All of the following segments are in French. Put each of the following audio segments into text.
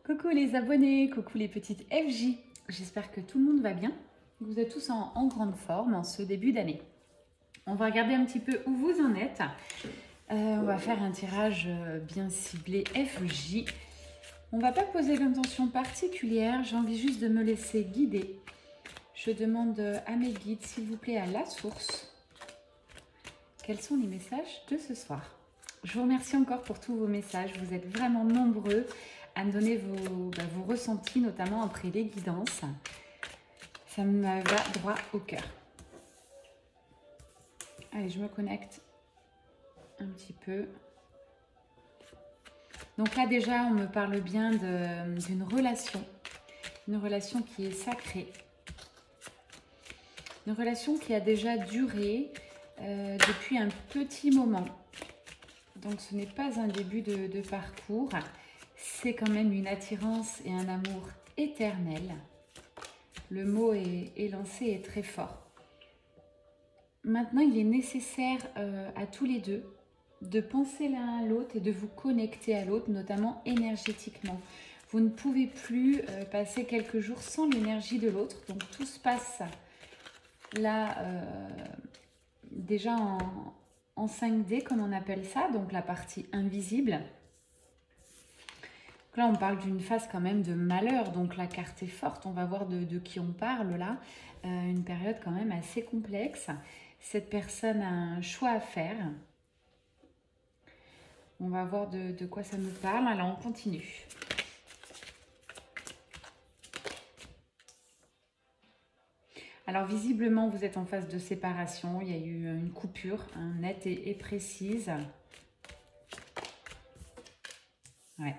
Coucou les abonnés, coucou les petites FJ. J'espère que tout le monde va bien. Vous êtes tous en grande forme en ce début d'année. On va regarder un petit peu où vous en êtes. On va faire un tirage bien ciblé FJ. On ne va pas poser d'intention particulière, j'ai envie juste de me laisser guider. Je demande à mes guides, s'il vous plaît, à la source, quels sont les messages de ce soir. Je vous remercie encore pour tous vos messages. Vous êtes vraiment nombreux à me donner vos ressentis, notamment après les guidances. Ça me va droit au cœur. Allez, je me connecte un petit peu. Donc là, déjà, on me parle bien d'une relation. Une relation qui est sacrée. Une relation qui a déjà duré depuis un petit moment. Donc ce n'est pas un début de parcours. C'est quand même une attirance et un amour éternel. Le mot est lancé et très fort. Maintenant, il est nécessaire à tous les deux de penser l'un à l'autre et de vous connecter à l'autre, notamment énergétiquement. Vous ne pouvez plus passer quelques jours sans l'énergie de l'autre. Donc tout se passe là déjà en 5D, comme on appelle ça, donc la partie invisible. Là, on parle d'une phase quand même de malheur, donc la carte est forte. On va voir de qui on parle là. Une période quand même assez complexe. Cette personne a un choix à faire. On va voir de quoi ça nous parle. Alors, on continue. Alors, visiblement, vous êtes en phase de séparation. Il y a eu une coupure nette et précise. Ouais.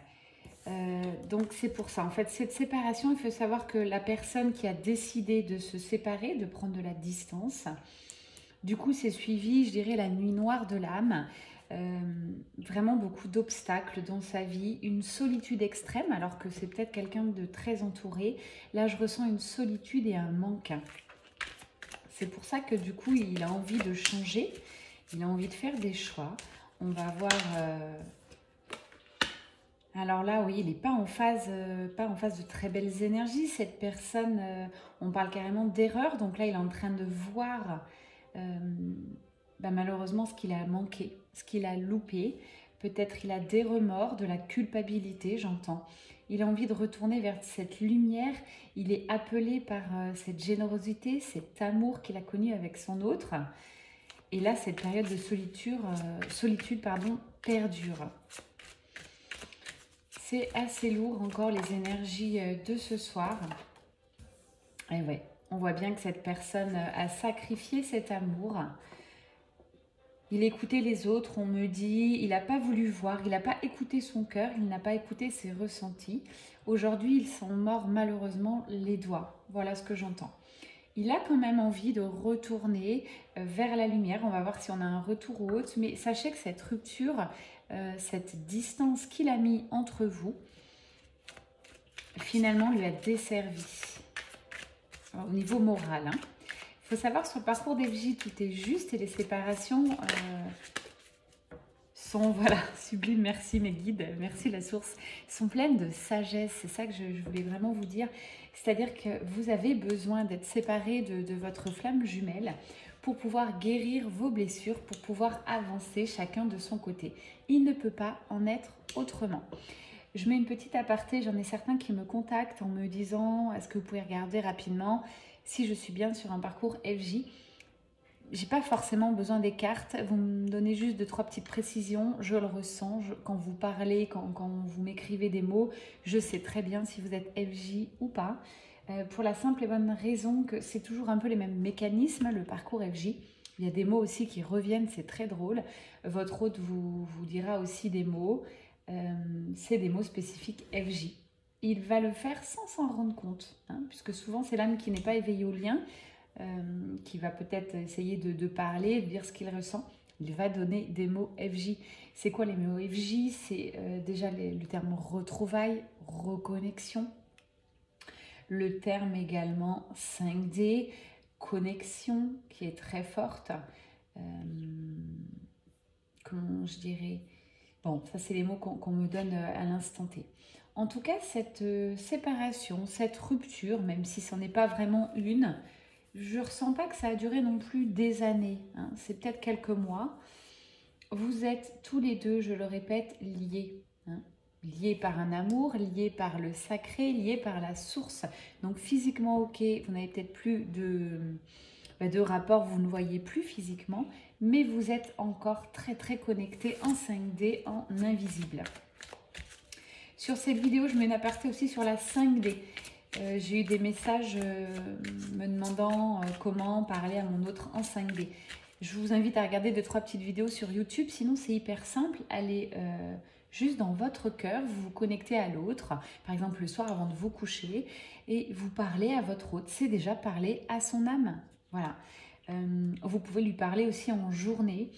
Donc c'est pour ça, en fait, cette séparation, il faut savoir que la personne qui a décidé de se séparer, de prendre de la distance, du coup c'est suivi, je dirais, la nuit noire de l'âme, vraiment beaucoup d'obstacles dans sa vie, une solitude extrême, alors que c'est peut-être quelqu'un de très entouré. Là je ressens une solitude et un manque. C'est pour ça que du coup il a envie de changer, il a envie de faire des choix. On va voir... Alors là, oui, il n'est pas en phase de très belles énergies. Cette personne, on parle carrément d'erreur. Donc là, il est en train de voir malheureusement ce qu'il a manqué, ce qu'il a loupé. Peut-être il a des remords, de la culpabilité, j'entends. Il a envie de retourner vers cette lumière. Il est appelé par cette générosité, cet amour qu'il a connu avec son autre. Et là, cette période de solitude perdure. C'est assez lourd encore les énergies de ce soir. Et ouais, on voit bien que cette personne a sacrifié cet amour. Il écoutait les autres, on me dit, il n'a pas voulu voir, il n'a pas écouté son cœur, il n'a pas écouté ses ressentis. Aujourd'hui, il s'en mord malheureusement les doigts. Voilà ce que j'entends. Il a quand même envie de retourner vers la lumière. On va voir si on a un retour ou autre. Mais sachez que cette rupture, cette distance qu'il a mis entre vous, finalement lui a desservi au niveau moral. Il faut savoir que sur le parcours d'FJ, tout est juste et les séparations sont, voilà, sublimes. Merci mes guides, merci la source, sont pleines de sagesse. C'est ça que je voulais vraiment vous dire. C'est-à-dire que vous avez besoin d'être séparés de votre flamme jumelle pour pouvoir guérir vos blessures, pour pouvoir avancer chacun de son côté. Il ne peut pas en être autrement. Je mets une petite aparté, j'en ai certains qui me contactent en me disant « Est-ce que vous pouvez regarder rapidement si je suis bien sur un parcours FJ ?» J'ai pas forcément besoin des cartes, vous me donnez juste 2-3 petites précisions, je le ressens, quand vous parlez, quand vous m'écrivez des mots, je sais très bien si vous êtes FJ ou pas, pour la simple et bonne raison que c'est toujours un peu les mêmes mécanismes, le parcours FJ. Il y a des mots aussi qui reviennent, c'est très drôle. Votre hôte vous dira aussi des mots, c'est des mots spécifiques FJ. Il va le faire sans s'en rendre compte, puisque souvent c'est l'âme qui n'est pas éveillée au lien, qui va peut-être essayer de parler, de dire ce qu'il ressent. Il va donner des mots FJ. C'est quoi les mots FJ? C'est déjà le terme retrouvailles, reconnexion. Le terme également 5D, connexion, qui est très forte. Comment je dirais? Bon, ça c'est les mots qu'on me donne à l'instant T. En tout cas, cette séparation, cette rupture, même si ce n'est pas vraiment une, je ne ressens pas que ça a duré non plus des années, hein. C'est peut-être quelques mois. Vous êtes tous les deux, je le répète, liés, hein. Liés par un amour, liés par le sacré, liés par la source. Donc physiquement, ok, vous n'avez peut-être plus de rapport, vous ne voyez plus physiquement, mais vous êtes encore très très connectés en 5D, en invisible. Sur cette vidéo, je mets une aparté aussi sur la 5D. J'ai eu des messages me demandant comment parler à mon autre en 5D. Je vous invite à regarder 2-3 petites vidéos sur YouTube, sinon c'est hyper simple. Allez juste dans votre cœur, vous vous connectez à l'autre, par exemple le soir avant de vous coucher, et vous parlez à votre hôte. C'est déjà parler à son âme. Voilà. Vous pouvez lui parler aussi en journée.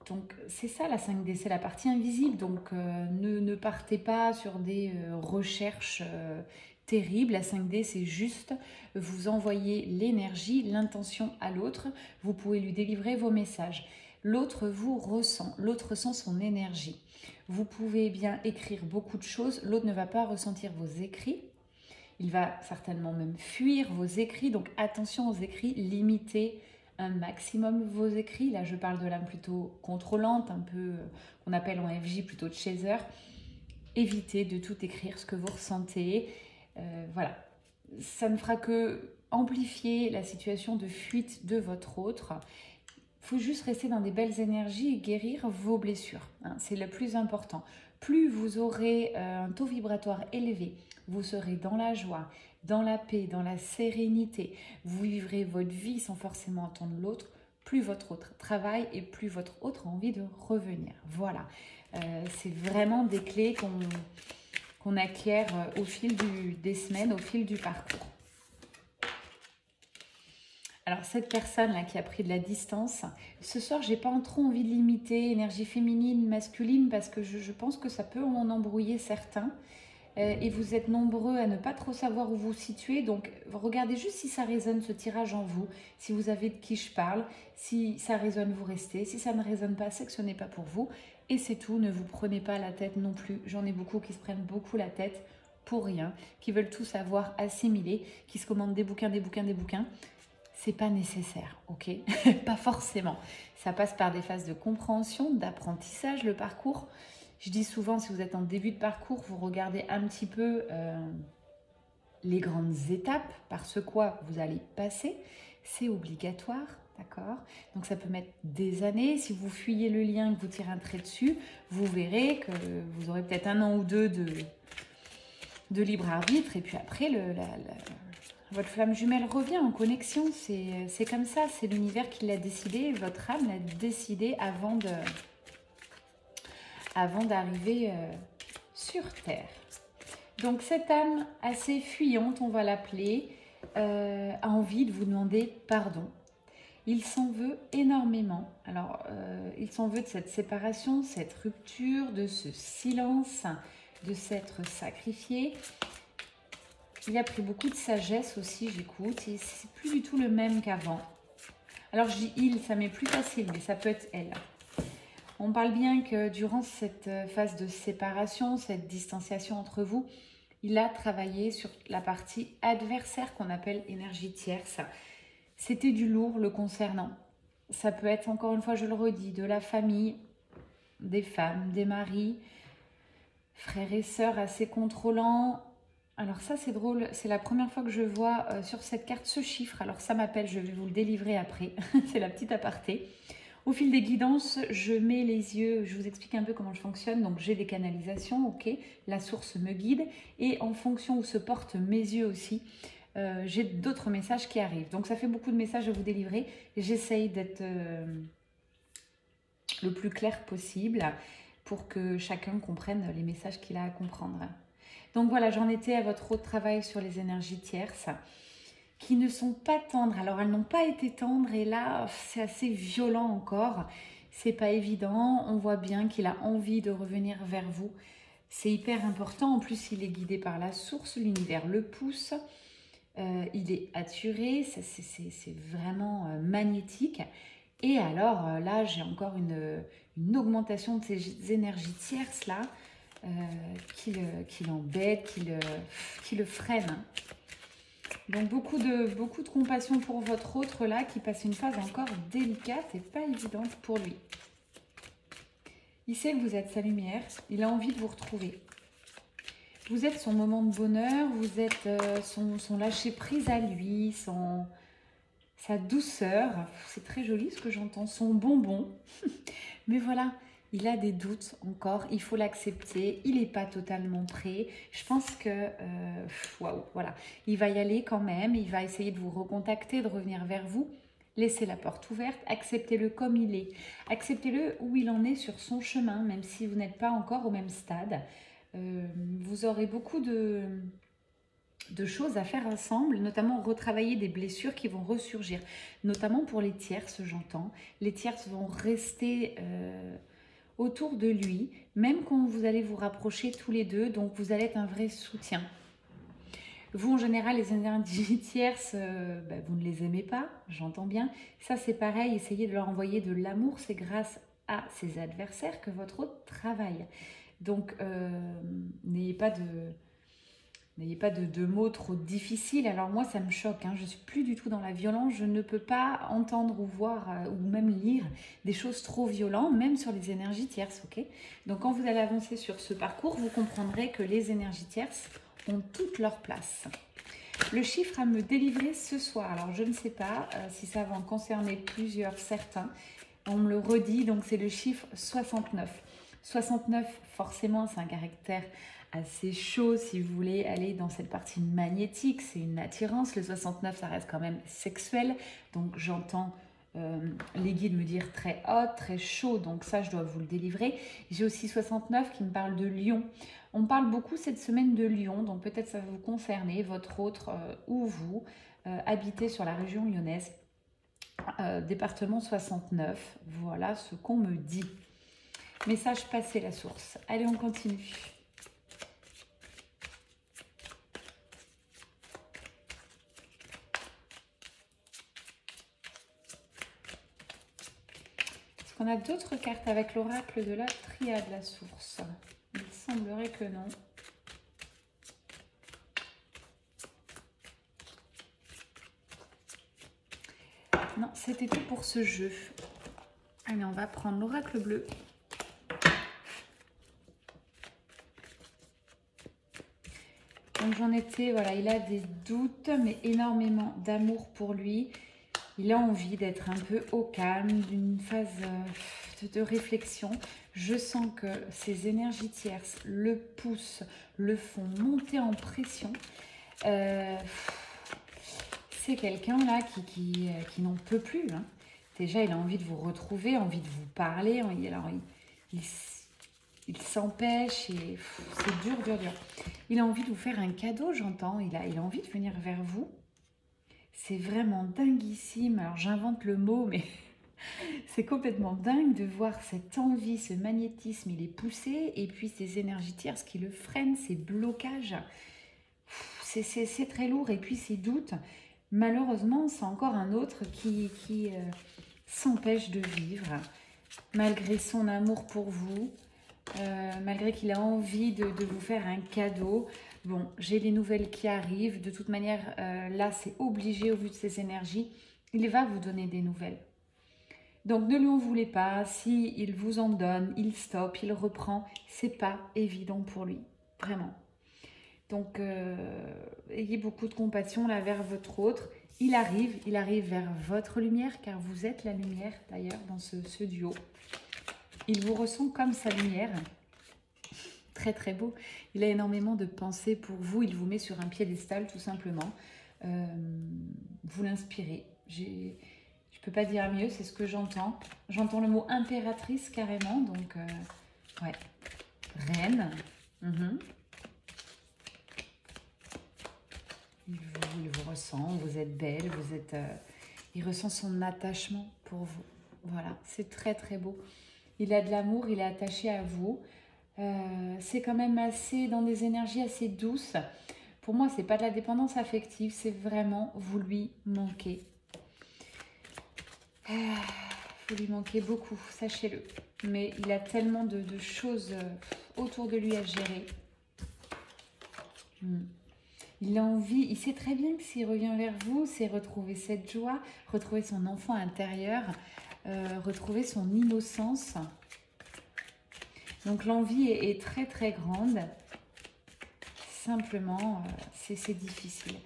Donc c'est ça la 5D, c'est la partie invisible. Donc ne partez pas sur des recherches terribles. La 5D, c'est juste vous envoyer l'énergie, l'intention à l'autre. Vous pouvez lui délivrer vos messages. L'autre vous ressent, l'autre ressent son énergie. Vous pouvez bien écrire beaucoup de choses, l'autre ne va pas ressentir vos écrits. Il va certainement même fuir vos écrits. Donc attention aux écrits, limitez un maximum vos écrits. Là, je parle de l'âme plutôt contrôlante, un peu qu'on appelle en FJ plutôt chaser. Évitez de tout écrire ce que vous ressentez. Voilà, ça ne fera que amplifier la situation de fuite de votre autre. Il faut juste rester dans des belles énergies et guérir vos blessures, hein, c'est le plus important. Plus vous aurez un taux vibratoire élevé, vous serez dans la joie, dans la paix, dans la sérénité. Vous vivrez votre vie sans forcément entendre l'autre. Plus votre autre travaille et plus votre autre a envie de revenir. Voilà, c'est vraiment des clés qu'on acquiert au fil des semaines, au fil du parcours. Alors cette personne-là qui a pris de la distance, ce soir, j'ai pas trop envie de limiter énergie féminine, masculine, parce que je pense que ça peut en embrouiller certains. Et vous êtes nombreux à ne pas trop savoir où vous situez. Donc regardez juste si ça résonne ce tirage en vous, si vous avez de qui je parle. Si ça résonne, vous restez. Si ça ne résonne pas, c'est que ce n'est pas pour vous. Et c'est tout, ne vous prenez pas la tête non plus. J'en ai beaucoup qui se prennent beaucoup la tête pour rien, qui veulent tout savoir, assimiler, qui se commandent des bouquins. C'est pas nécessaire, ok? Pas forcément. Ça passe par des phases de compréhension, d'apprentissage, le parcours. Je dis souvent, si vous êtes en début de parcours, vous regardez un petit peu les grandes étapes, par ce quoi vous allez passer. C'est obligatoire, d'accord? Donc ça peut mettre des années. Si vous fuyez le lien, que vous tirez un trait dessus, vous verrez que vous aurez peut-être 1 an ou 2 de libre arbitre. Et puis après, votre flamme jumelle revient en connexion. C'est comme ça, c'est l'univers qui l'a décidé. Votre âme l'a décidé avant d'arriver sur Terre. Donc cette âme assez fuyante, on va l'appeler, a envie de vous demander pardon. Il s'en veut énormément. Alors, il s'en veut de cette séparation, cette rupture, de ce silence, de s'être sacrifié. Il a pris beaucoup de sagesse aussi, j'écoute, et c'est plus du tout le même qu'avant. Alors je dis il, ça m'est plus facile, mais ça peut être elle. On parle bien que durant cette phase de séparation, cette distanciation entre vous, il a travaillé sur la partie adversaire qu'on appelle énergie tierce. C'était du lourd le concernant. Ça peut être, encore une fois, je le redis, de la famille, des femmes, des maris, frères et sœurs assez contrôlants. Alors ça, c'est drôle, c'est la première fois que je vois sur cette carte ce chiffre. Alors ça m'appelle, je vais vous le délivrer après. C'est la petite aparté. Au fil des guidances, je mets les yeux, je vous explique un peu comment je fonctionne. Donc j'ai des canalisations, ok, la source me guide. Et en fonction où se portent mes yeux aussi, j'ai d'autres messages qui arrivent. Donc ça fait beaucoup de messages à vous délivrer. J'essaye d'être le plus clair possible pour que chacun comprenne les messages qu'il a à comprendre. Donc voilà, j'en étais à votre autre travail sur les énergies tierces qui ne sont pas tendres. Alors elles n'ont pas été tendres et là c'est assez violent encore. C'est pas évident. On voit bien qu'il a envie de revenir vers vous. C'est hyper important. En plus, il est guidé par la source. L'univers le pousse. Il est attiré. C'est vraiment magnétique. Et alors là, j'ai encore une augmentation de ces énergies tierces là. qui l'embête, qui le freine. Donc beaucoup de compassion pour votre autre là, qui passe une phase encore délicate et pas évidente pour lui. Il sait que vous êtes sa lumière, il a envie de vous retrouver. Vous êtes son moment de bonheur, vous êtes son lâcher-prise à lui, sa douceur. C'est très joli ce que j'entends, son bonbon. Mais voilà, il a des doutes encore, il faut l'accepter, il n'est pas totalement prêt. Je pense que, waouh, voilà, il va y aller quand même, il va essayer de vous recontacter, de revenir vers vous. Laissez la porte ouverte, acceptez-le comme il est. Acceptez-le où il en est sur son chemin, même si vous n'êtes pas encore au même stade. Vous aurez beaucoup de choses à faire ensemble, notamment retravailler des blessures qui vont ressurgir, notamment pour les tierces, j'entends. Les tierces vont rester autour de lui, même quand vous allez vous rapprocher tous les deux, donc vous allez être un vrai soutien. Vous, en général, les énergies tierces, vous ne les aimez pas, j'entends bien. Ça, c'est pareil, essayez de leur envoyer de l'amour, c'est grâce à ces adversaires que votre autre travaille. Donc, n'ayez pas de mots trop difficiles. Alors moi, ça me choque. Je ne suis plus du tout dans la violence. Je ne peux pas entendre ou voir ou même lire des choses trop violentes, même sur les énergies tierces. Okay, donc quand vous allez avancer sur ce parcours, vous comprendrez que les énergies tierces ont toute leur place. Le chiffre à me délivrer ce soir. Alors je ne sais pas si ça va en concerner plusieurs, certains. On me le redit, donc c'est le chiffre 69. 69, forcément, c'est un caractère assez chaud si vous voulez aller dans cette partie magnétique. C'est une attirance. Le 69, ça reste quand même sexuel. Donc, j'entends les guides me dire très hot, très chaud. Donc, ça, je dois vous le délivrer. J'ai aussi 69 qui me parle de Lion. On parle beaucoup cette semaine de Lion. Donc, peut-être ça va vous concerner, votre autre ou vous, habitez sur la région lyonnaise. Département 69. Voilà ce qu'on me dit. Message passé, la source. Allez, on continue. Est-ce qu'on a d'autres cartes avec l'oracle de la triade, la source? Il semblerait que non. Non, c'était tout pour ce jeu. Allez, on va prendre l'oracle bleu. Donc j'en étais, voilà, il a des doutes, mais énormément d'amour pour lui. Il a envie d'être un peu au calme, d'une phase de réflexion. Je sens que ces énergies tierces le poussent, le font monter en pression. C'est quelqu'un là qui n'en peut plus. Déjà, il a envie de vous retrouver, envie de vous parler. Alors, il s'empêche et c'est dur, dur, dur. Il a envie de vous faire un cadeau, j'entends. Il a envie de venir vers vous. C'est vraiment dinguissime. Alors, j'invente le mot, mais c'est complètement dingue de voir cette envie, ce magnétisme. Il est poussé et puis ces énergies tierces qui le freinent, ces blocages. C'est très lourd. Et puis ces doutes, malheureusement, c'est encore un autre qui s'empêche de vivre malgré son amour pour vous. Malgré qu'il a envie de vous faire un cadeau. Bon, j'ai les nouvelles qui arrivent. De toute manière, là, c'est obligé au vu de ses énergies. Il va vous donner des nouvelles. Donc, ne lui en voulez pas. S'il vous en donne, il stoppe, il reprend. C'est pas évident pour lui. Vraiment. Donc, ayez beaucoup de compassion là vers votre autre. Il arrive vers votre lumière, car vous êtes la lumière, d'ailleurs, dans ce duo. Il vous ressent comme sa lumière. Très, très beau. Il a énormément de pensées pour vous. Il vous met sur un piédestal, tout simplement. Vous l'inspirez. Je ne peux pas dire mieux, c'est ce que j'entends. J'entends le mot impératrice, carrément. Donc, ouais. Reine. Il vous ressent. Vous êtes belle. Il ressent son attachement pour vous. Voilà. C'est très, très beau. Il a de l'amour, il est attaché à vous. C'est quand même dans des énergies assez douces. Pour moi, c'est pas de la dépendance affective, c'est vraiment vous lui manquez. Vous lui manquez beaucoup, sachez-le. mais il a tellement de choses autour de lui à gérer. Il a envie, il sait très bien que s'il revient vers vous, c'est retrouver cette joie, retrouver son enfant intérieur, retrouver son innocence. Donc l'envie est très très grande. Simplement, c'est difficile.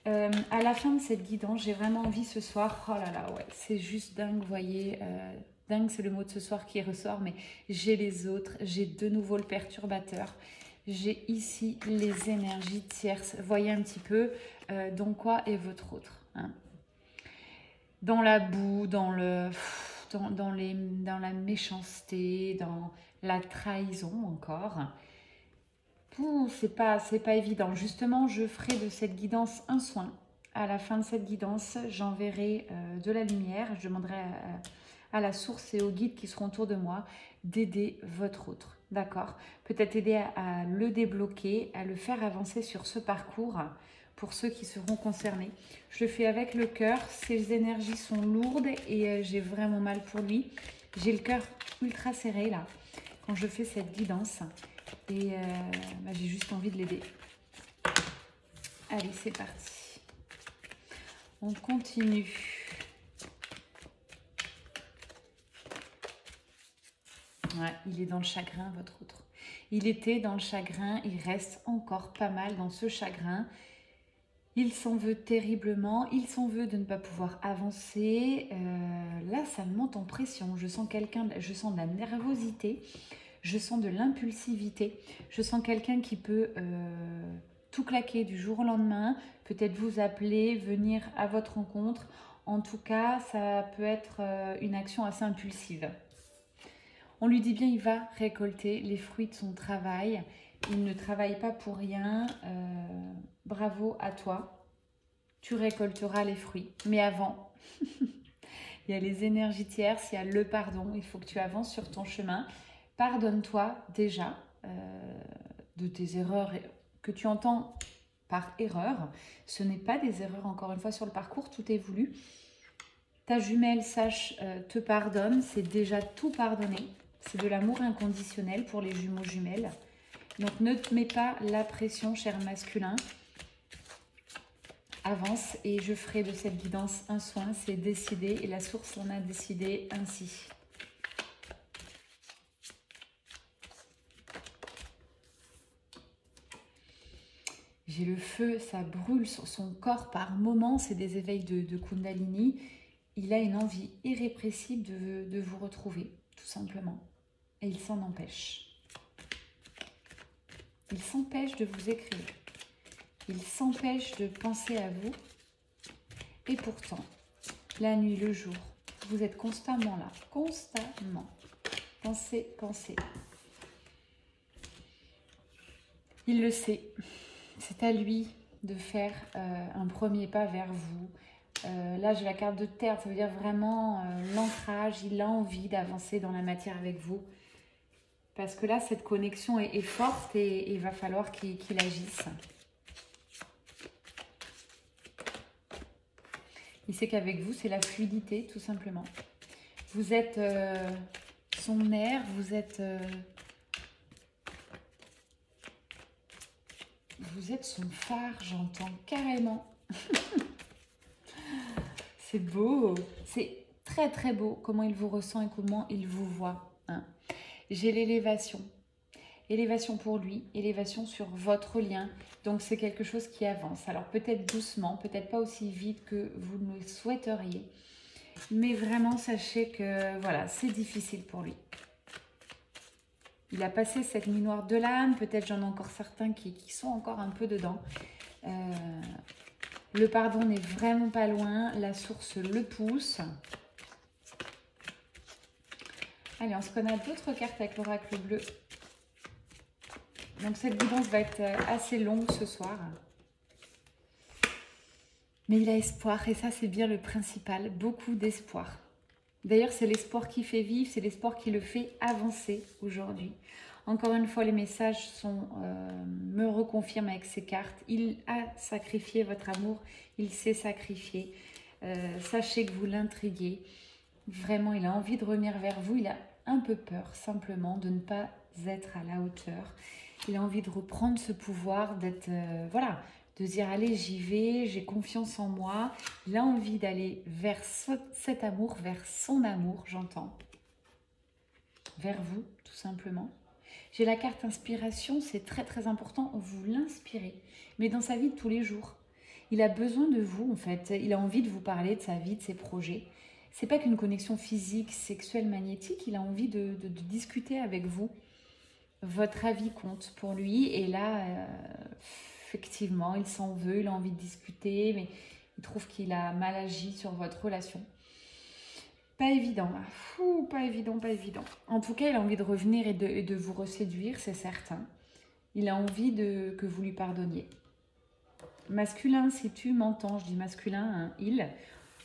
À la fin de cette guidance, j'ai vraiment envie ce soir, oh là là, ouais, c'est juste dingue, vous voyez, dingue c'est le mot de ce soir qui ressort, mais j'ai les autres, j'ai de nouveau le perturbateur, j'ai ici les énergies tierces. Voyez un petit peu dans quoi est votre autre, hein. Dans la boue, dans la méchanceté, dans la trahison encore. C'est pas évident. Justement, je ferai de cette guidance un soin. À la fin de cette guidance, j'enverrai de la lumière. Je demanderai à la source et aux guides qui seront autour de moi d'aider votre autre. D'accord? Peut-être aider à le débloquer, à le faire avancer sur ce parcours pour ceux qui seront concernés. Je le fais avec le cœur. Ses énergies sont lourdes et j'ai vraiment mal pour lui. J'ai le cœur ultra serré là quand je fais cette guidance. Et j'ai juste envie de l'aider. Allez, c'est parti. On continue. Ouais, il est dans le chagrin, votre autre. Il était dans le chagrin, il reste encore pas mal dans ce chagrin. Il s'en veut terriblement, il s'en veut de ne pas pouvoir avancer. Là, ça me monte en pression. Je sens je sens de la nervosité. Je sens de l'impulsivité, je sens quelqu'un qui peut tout claquer du jour au lendemain, peut-être vous appeler, venir à votre rencontre. En tout cas, ça peut être une action assez impulsive. On lui dit bien, il va récolter les fruits de son travail. Il ne travaille pas pour rien. Bravo à toi. Tu récolteras les fruits. Mais avant, il y a les énergies tierces, il y a le pardon. Il faut que tu avances sur ton chemin. Pardonne-toi déjà de tes erreurs que tu entends par erreur. Ce n'est pas des erreurs, encore une fois, sur le parcours, tout est voulu. Ta jumelle, sache, te pardonne, c'est déjà tout pardonné. C'est de l'amour inconditionnel pour les jumeaux jumelles. Donc ne te mets pas la pression, cher masculin. Avance et je ferai de cette guidance un soin, c'est décidé et la source en a décidé ainsi. J'ai le feu, ça brûle sur son corps par moments, c'est des éveils de Kundalini. Il a une envie irrépressible de vous retrouver, tout simplement. Et il s'en empêche. Il s'empêche de vous écrire. Il s'empêche de penser à vous. Et pourtant, la nuit, le jour, vous êtes constamment là, constamment. Pensez, pensez. Il le sait. C'est à lui de faire un premier pas vers vous. Là, j'ai la carte de terre, ça veut dire vraiment l'ancrage. Il a envie d'avancer dans la matière avec vous. Parce que là, cette connexion est forte et il va falloir qu'il agisse. Il sait qu'avec vous, c'est la fluidité, tout simplement. Vous êtes son nerf, vous êtes son phare, j'entends carrément. C'est beau, c'est très très beau comment il vous ressent et comment il vous voit, hein. J'ai l'élévation. Élévation pour lui, élévation sur votre lien. Donc c'est quelque chose qui avance. Alors peut-être doucement, peut-être pas aussi vite que vous le souhaiteriez. Mais vraiment sachez que voilà, c'est difficile pour lui. Il a passé cette nuit noire de l'âme. Peut-être j'en ai encore certains qui sont encore un peu dedans. Le pardon n'est vraiment pas loin. La source le pousse. Allez, on se connaît d'autres cartes avec l'oracle bleu. Donc cette guidance va être assez longue ce soir. Mais il a espoir et ça c'est bien le principal, beaucoup d'espoir. D'ailleurs c'est l'espoir qui fait vivre, c'est l'espoir qui le fait avancer aujourd'hui. Encore une fois les messages me reconfirment avec ces cartes. Il a sacrifié votre amour, il s'est sacrifié. Sachez que vous l'intriguez. Vraiment il a envie de revenir vers vous, un peu peur simplement de ne pas être à la hauteur. Il a envie de reprendre ce pouvoir, d'être, voilà, de dire allez j'y vais, j'ai confiance en moi. Il a envie d'aller vers cet amour, vers son amour, j'entends. Vers vous, tout simplement. J'ai la carte inspiration, c'est très très important, vous l'inspirez, mais dans sa vie de tous les jours. Il a besoin de vous en fait, il a envie de vous parler de sa vie, de ses projets. C'est pas qu'une connexion physique, sexuelle, magnétique, il a envie de discuter avec vous. Votre avis compte pour lui et là, effectivement, il s'en veut, il a envie de discuter, mais il trouve qu'il a mal agi sur votre relation. Pas évident, là. Fou, pas évident, pas évident. En tout cas, il a envie de revenir et de vous reséduire, c'est certain. Il a envie que vous lui pardonniez. Masculin, si tu m'entends, je dis masculin, hein, il.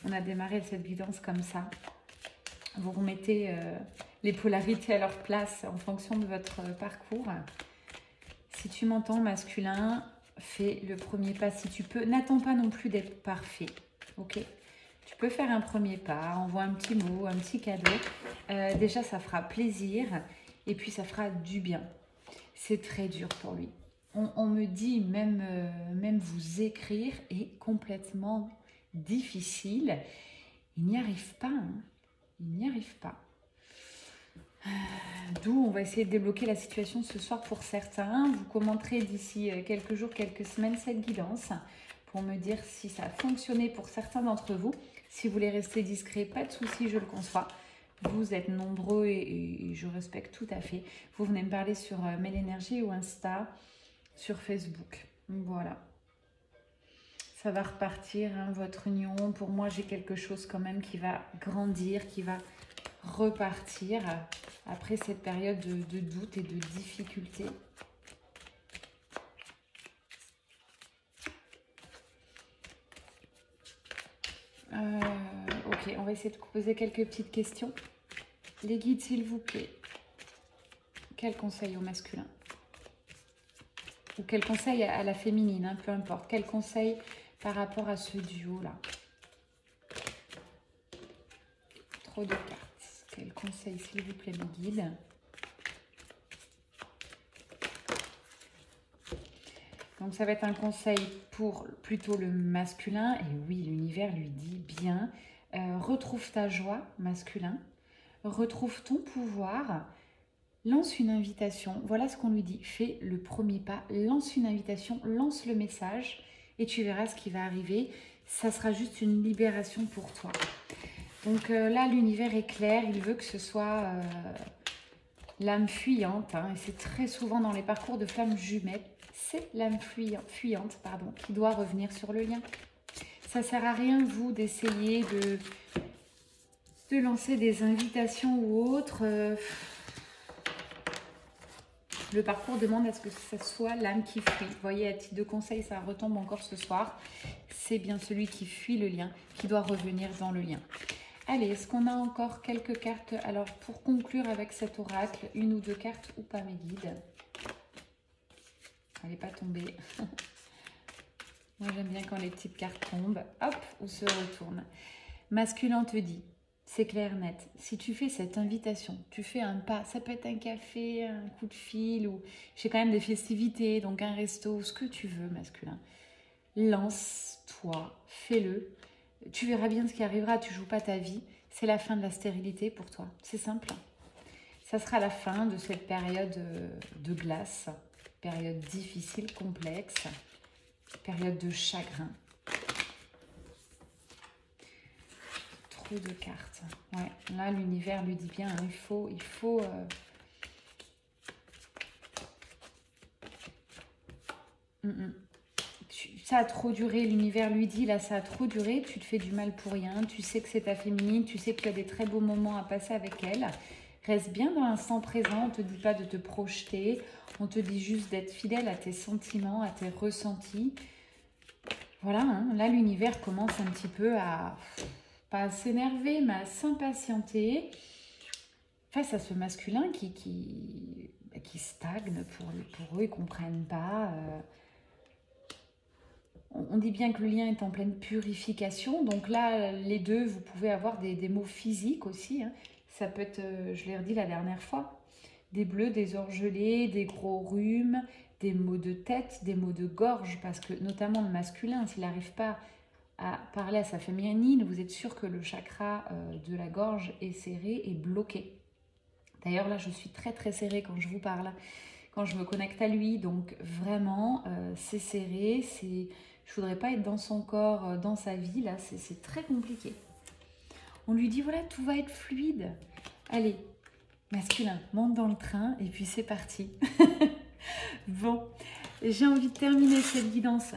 On a démarré cette guidance comme ça. Vous remettez les polarités à leur place en fonction de votre parcours. Si tu m'entends, masculin, fais le premier pas si tu peux. N'attends pas non plus d'être parfait, ok ? Tu peux faire un premier pas, envoie un petit mot, un petit cadeau. Déjà, ça fera plaisir et puis ça fera du bien. C'est très dur pour lui. On me dit même vous écrire est complètement difficile. Il n'y arrive pas. Hein. Il n'y arrive pas. D'où on va essayer de débloquer la situation ce soir pour certains. Vous commenterez d'ici quelques jours, quelques semaines cette guidance pour me dire si ça a fonctionné pour certains d'entre vous. Si vous voulez rester discret, pas de souci, je le conçois. Vous êtes nombreux et je respecte tout à fait. Vous venez me parler sur Mail Énergie ou Insta, sur Facebook. Voilà. Ça va repartir, hein, votre union. Pour moi, j'ai quelque chose quand même qui va grandir, qui va repartir après cette période de doute et de difficulté. Ok, on va essayer de poser quelques petites questions. Les guides, s'il vous plaît. Quel conseil au masculin? Ou quel conseil à la féminine, hein, peu importe. Quel conseil par rapport à ce duo-là? Trop de cartes. Quel conseil, s'il vous plaît, mes guides? Donc, ça va être un conseil pour plutôt le masculin. Et oui, l'univers lui dit bien. Retrouve ta joie, masculin. Retrouve ton pouvoir. Lance une invitation. Voilà ce qu'on lui dit. Fais le premier pas. Lance une invitation. Lance le message. Et tu verras ce qui va arriver. Ça sera juste une libération pour toi. Donc là, l'univers est clair. Il veut que ce soit l'âme fuyante. Hein, et c'est très souvent dans les parcours de flammes jumelles. C'est l'âme fuyante, pardon, qui doit revenir sur le lien. Ça ne sert à rien, vous, d'essayer de lancer des invitations ou autres. Le parcours demande à ce que ce soit l'âme qui fuit. Vous voyez, à titre de conseil, ça retombe encore ce soir. C'est bien celui qui fuit le lien, qui doit revenir dans le lien. Allez, est-ce qu'on a encore quelques cartes? Alors, pour conclure avec cet oracle, une ou deux cartes ou pas, mes guides? Elle n'est pas tombée. Moi, j'aime bien quand les petites cartes tombent. Hop, ou se retournent. Masculin te dit, c'est clair, net. Si tu fais cette invitation, tu fais un pas, ça peut être un café, un coup de fil, ou j'ai quand même des festivités, donc un resto, ce que tu veux, masculin. Lance-toi, fais-le. Tu verras bien ce qui arrivera, tu joues pas ta vie. C'est la fin de la stérilité pour toi. C'est simple. Ça sera la fin de cette période de glace, période difficile, complexe, période de chagrin. De cartes. Ouais, là l'univers lui dit bien, hein, il faut ça a trop duré, l'univers lui dit, là ça a trop duré, tu te fais du mal pour rien, tu sais que c'est ta féminine, tu sais que tu as des très beaux moments à passer avec elle. Reste bien dans l'instant présent, on ne te dit pas de te projeter, on te dit juste d'être fidèle à tes sentiments, à tes ressentis. Voilà, hein, là l'univers commence un petit peu à... pas à s'énerver, mais à s'impatienter face à ce masculin qui stagne pour eux, ils ne comprennent pas. On dit bien que le lien est en pleine purification, donc là, les deux, vous pouvez avoir des mots physiques aussi. Hein. Ça peut être, je l'ai redit la dernière fois, des bleus, des orgelés, des gros rhumes, des maux de tête, des maux de gorge, parce que notamment le masculin, s'il n'arrive pas à parler à sa féminine, vous êtes sûr que le chakra de la gorge est serré et bloqué. D'ailleurs, là, je suis très très serrée quand je vous parle, quand je me connecte à lui, donc vraiment, c'est serré, je voudrais pas être dans son corps, dans sa vie, là, c'est très compliqué. On lui dit, voilà, tout va être fluide. Allez, masculin, monte dans le train et puis c'est parti. Bon, j'ai envie de terminer cette guidance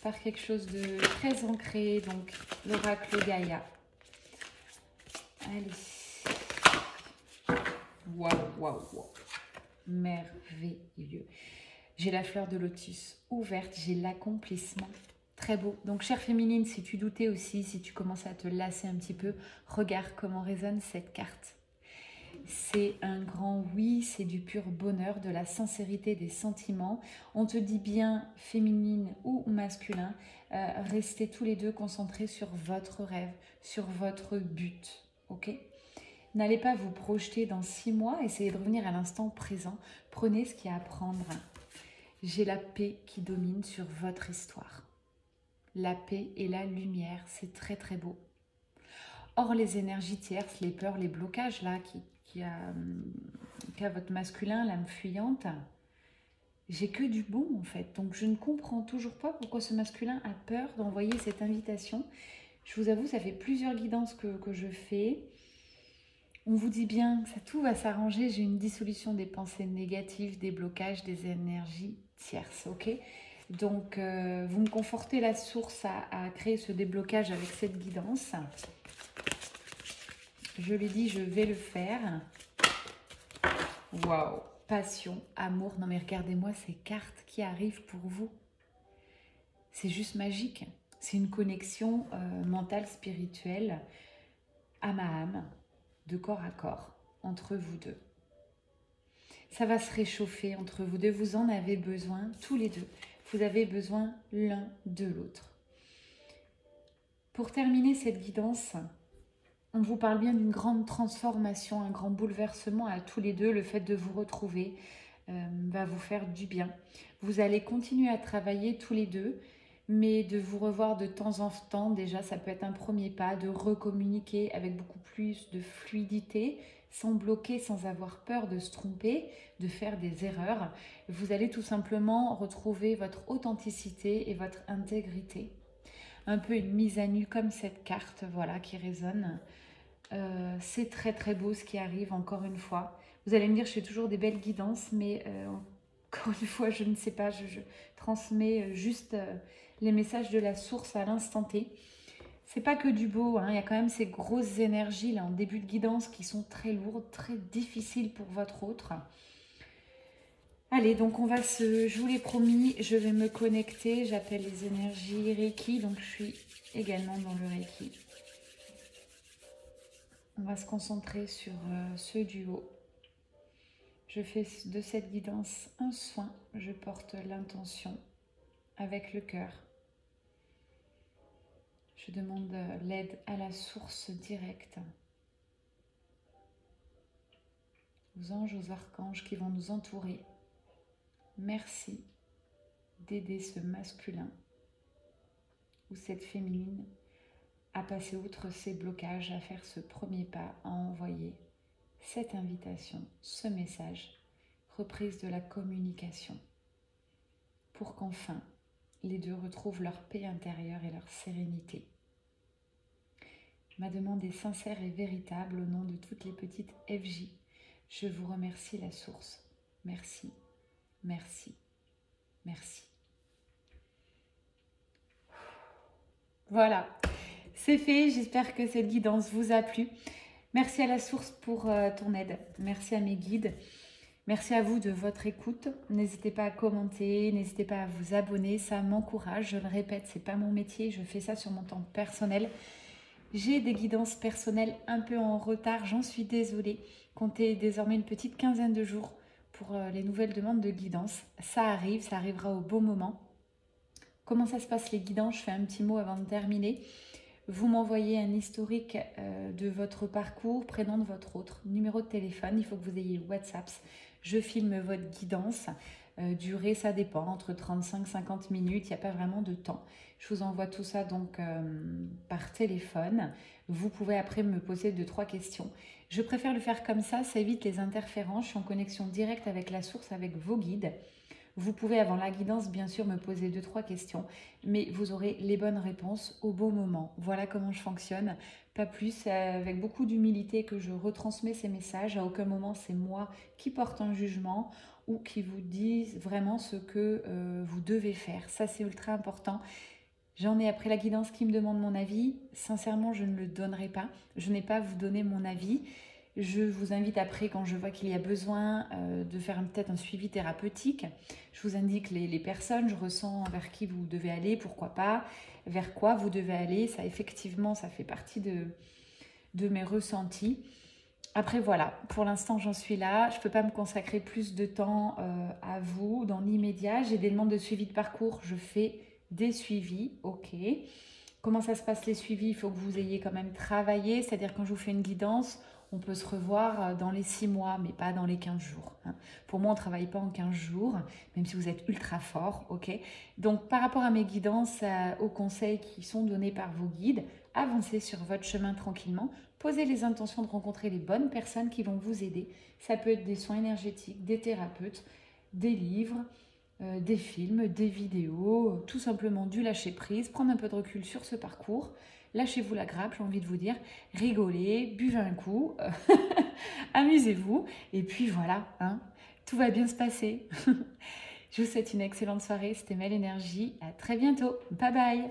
par quelque chose de très ancré, donc l'oracle Gaïa. Allez. Waouh, waouh, waouh. Merveilleux. J'ai la fleur de lotus ouverte, j'ai l'accomplissement. Très beau. Donc, chère féminine, si tu doutais aussi, si tu commences à te lasser un petit peu, regarde comment résonne cette carte. C'est un grand oui, c'est du pur bonheur, de la sincérité des sentiments. On te dit bien, féminine ou masculin, restez tous les deux concentrés sur votre rêve, sur votre but. Ok ? N'allez pas vous projeter dans 6 mois, essayez de revenir à l'instant présent. Prenez ce qu'il y a à prendre. J'ai la paix qui domine sur votre histoire. La paix et la lumière, c'est très très beau. Or, les énergies tierces, les peurs, les blocages là, qui a votre masculin, l'âme fuyante, j'ai que du bon en fait. Donc, je ne comprends toujours pas pourquoi ce masculin a peur d'envoyer cette invitation. Je vous avoue, ça fait plusieurs guidances que je fais. On vous dit bien que tout va s'arranger. J'ai une dissolution des pensées négatives, des blocages, des énergies tierces, ok ? Donc, vous me confortez la source à créer ce déblocage avec cette guidance. Je lui dis, je vais le faire. Waouh! Passion, amour. Non mais regardez-moi ces cartes qui arrivent pour vous. C'est juste magique. C'est une connexion mentale, spirituelle, âme à âme, de corps à corps, entre vous deux. Ça va se réchauffer entre vous deux. Vous en avez besoin, tous les deux. Vous avez besoin l'un de l'autre. Pour terminer cette guidance, on vous parle bien d'une grande transformation, un grand bouleversement à tous les deux. Le fait de vous retrouver va vous faire du bien. Vous allez continuer à travailler tous les deux, mais de vous revoir de temps en temps, déjà, ça peut être un premier pas, de recommuniquer avec beaucoup plus de fluidité, sans bloquer, sans avoir peur de se tromper, de faire des erreurs. Vous allez tout simplement retrouver votre authenticité et votre intégrité. Un peu une mise à nu comme cette carte, voilà, qui résonne. C'est très très beau ce qui arrive, encore une fois. Vous allez me dire, je fais toujours des belles guidances, mais encore une fois, je ne sais pas, je transmets juste les messages de la source à l'instant T. C'est pas que du beau, hein. Il y a quand même ces grosses énergies là en début de guidance qui sont très lourdes, très difficiles pour votre autre. Allez, donc on va je vous l'ai promis, je vais me connecter. J'appelle les énergies Reiki, donc je suis également dans le Reiki. On va se concentrer sur ce duo. Je fais de cette guidance un soin. Je porte l'intention avec le cœur. Je demande l'aide à la source directe, aux anges, aux archanges qui vont nous entourer. Merci d'aider ce masculin ou cette féminine à passer outre ces blocages, à faire ce premier pas, à envoyer cette invitation, ce message, reprise de la communication, pour qu'enfin les deux retrouvent leur paix intérieure et leur sérénité. Ma demande est sincère et véritable au nom de toutes les petites FJ. Je vous remercie la source. Merci, merci, merci. Voilà, c'est fait. J'espère que cette guidance vous a plu. Merci à la source pour ton aide. Merci à mes guides. Merci à vous de votre écoute. N'hésitez pas à commenter, n'hésitez pas à vous abonner. Ça m'encourage. Je le répète, c'est pas mon métier. Je fais ça sur mon temps personnel. J'ai des guidances personnelles un peu en retard. J'en suis désolée. Comptez désormais une petite quinzaine de jours pour les nouvelles demandes de guidance. Ça arrive, ça arrivera au bon moment. Comment ça se passe les guidances? Je fais un petit mot avant de terminer. vous m'envoyez un historique de votre parcours, prénom de votre autre, numéro de téléphone, il faut que vous ayez WhatsApp. Je filme votre guidance. Durée, ça dépend, entre 35 et 50 minutes, il n'y a pas vraiment de temps. Je vous envoie tout ça donc par téléphone. Vous pouvez après me poser 2-3 questions. Je préfère le faire comme ça évite les interférences. Je suis en connexion directe avec la source, avec vos guides. Vous pouvez, avant la guidance, bien sûr, me poser 2-3 questions, mais vous aurez les bonnes réponses au bon moment. Voilà comment je fonctionne. Pas plus, c'est avec beaucoup d'humilité que je retransmets ces messages. À aucun moment, c'est moi qui porte un jugement ou qui vous dise vraiment ce que vous devez faire. Ça, c'est ultra important. J'en ai après la guidance qui me demande mon avis. Sincèrement, je ne le donnerai pas. Je n'ai pas à vous donner mon avis. Je vous invite après, quand je vois qu'il y a besoin de faire peut-être un suivi thérapeutique, je vous indique les personnes, je ressens vers qui vous devez aller, pourquoi pas, vers quoi vous devez aller. Ça, effectivement, ça fait partie de mes ressentis. Après, voilà, pour l'instant, j'en suis là. Je ne peux pas me consacrer plus de temps à vous dans l'immédiat. J'ai des demandes de suivi de parcours. Je fais des suivis, ok. Comment ça se passe les suivis? Il faut que vous ayez quand même travaillé. C'est-à-dire quand je vous fais une guidance, on peut se revoir dans les 6 mois, mais pas dans les 15 jours. Hein. Pour moi, on ne travaille pas en 15 jours, même si vous êtes ultra fort, ok. Donc, par rapport à mes guidances, aux conseils qui sont donnés par vos guides, avancez sur votre chemin tranquillement. Posez les intentions de rencontrer les bonnes personnes qui vont vous aider. Ça peut être des soins énergétiques, des thérapeutes, des livres, des films, des vidéos, tout simplement du lâcher prise, prendre un peu de recul sur ce parcours. Lâchez-vous la grappe, j'ai envie de vous dire, rigolez, buvez un coup, amusez-vous, et puis voilà, hein, tout va bien se passer. Je vous souhaite une excellente soirée, c'était Mel Énergie, à très bientôt, bye bye.